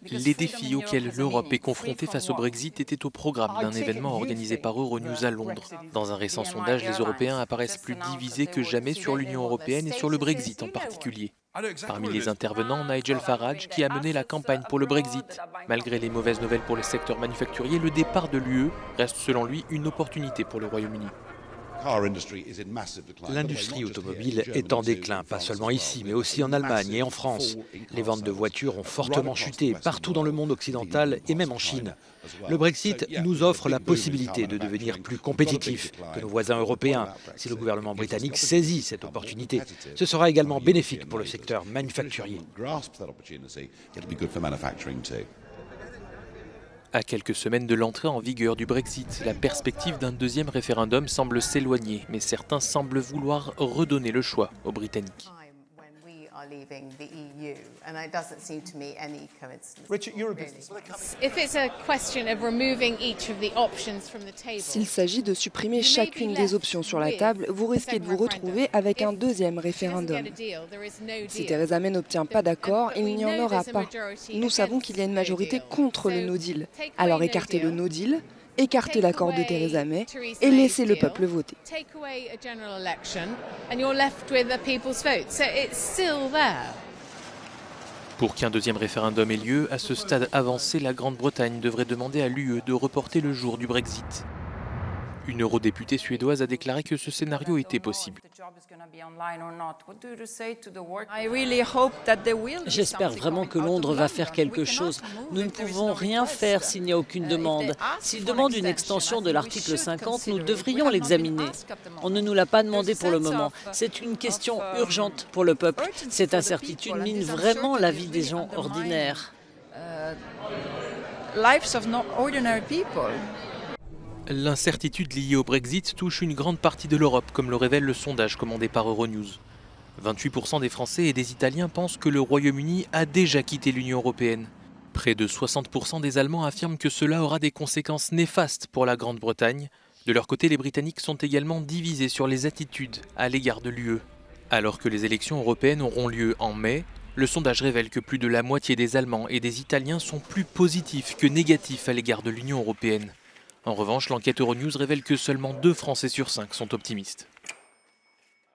Les défis auxquels l'Europe est confrontée face au Brexit étaient au programme d'un événement organisé par Euronews à Londres. Dans un récent sondage, les Européens apparaissent plus divisés que jamais sur l'Union européenne et sur le Brexit en particulier. Parmi les intervenants, Nigel Farage, qui a mené la campagne pour le Brexit. Malgré les mauvaises nouvelles pour le secteur manufacturier, le départ de l'UE reste selon lui une opportunité pour le Royaume-Uni. L'industrie automobile est en déclin, pas seulement ici, mais aussi en Allemagne et en France. Les ventes de voitures ont fortement chuté partout dans le monde occidental et même en Chine. Le Brexit nous offre la possibilité de devenir plus compétitifs que nos voisins européens. Si le gouvernement britannique saisit cette opportunité, ce sera également bénéfique pour le secteur manufacturier. À quelques semaines de l'entrée en vigueur du Brexit, la perspective d'un deuxième référendum semble s'éloigner, mais certains semblent vouloir redonner le choix aux Britanniques. S'il s'agit de supprimer chacune des options sur la table, vous risquez de vous retrouver avec un deuxième référendum. Si Theresa May n'obtient pas d'accord, il n'y en aura pas. Nous savons qu'il y a une majorité contre le no deal. Alors écartez le no deal, écartez l'accord de Theresa May et laissez le peuple voter. Pour qu'un deuxième référendum ait lieu, à ce stade avancé, la Grande-Bretagne devrait demander à l'UE de reporter le jour du Brexit. Une eurodéputée suédoise a déclaré que ce scénario était possible. J'espère vraiment que Londres va faire quelque chose. Nous ne pouvons rien faire s'il n'y a aucune demande. S'ils demandent une extension de l'article 50, nous devrions l'examiner. On ne nous l'a pas demandé pour le moment. C'est une question urgente pour le peuple. Cette incertitude mine vraiment la vie des gens ordinaires. L'incertitude liée au Brexit touche une grande partie de l'Europe, comme le révèle le sondage commandé par Euronews. 28% des Français et des Italiens pensent que le Royaume-Uni a déjà quitté l'Union européenne. Près de 60% des Allemands affirment que cela aura des conséquences néfastes pour la Grande-Bretagne. De leur côté, les Britanniques sont également divisés sur les attitudes à l'égard de l'UE. Alors que les élections européennes auront lieu en mai, le sondage révèle que plus de la moitié des Allemands et des Italiens sont plus positifs que négatifs à l'égard de l'Union européenne. En revanche, l'enquête Euronews révèle que seulement 2 Français sur 5 sont optimistes.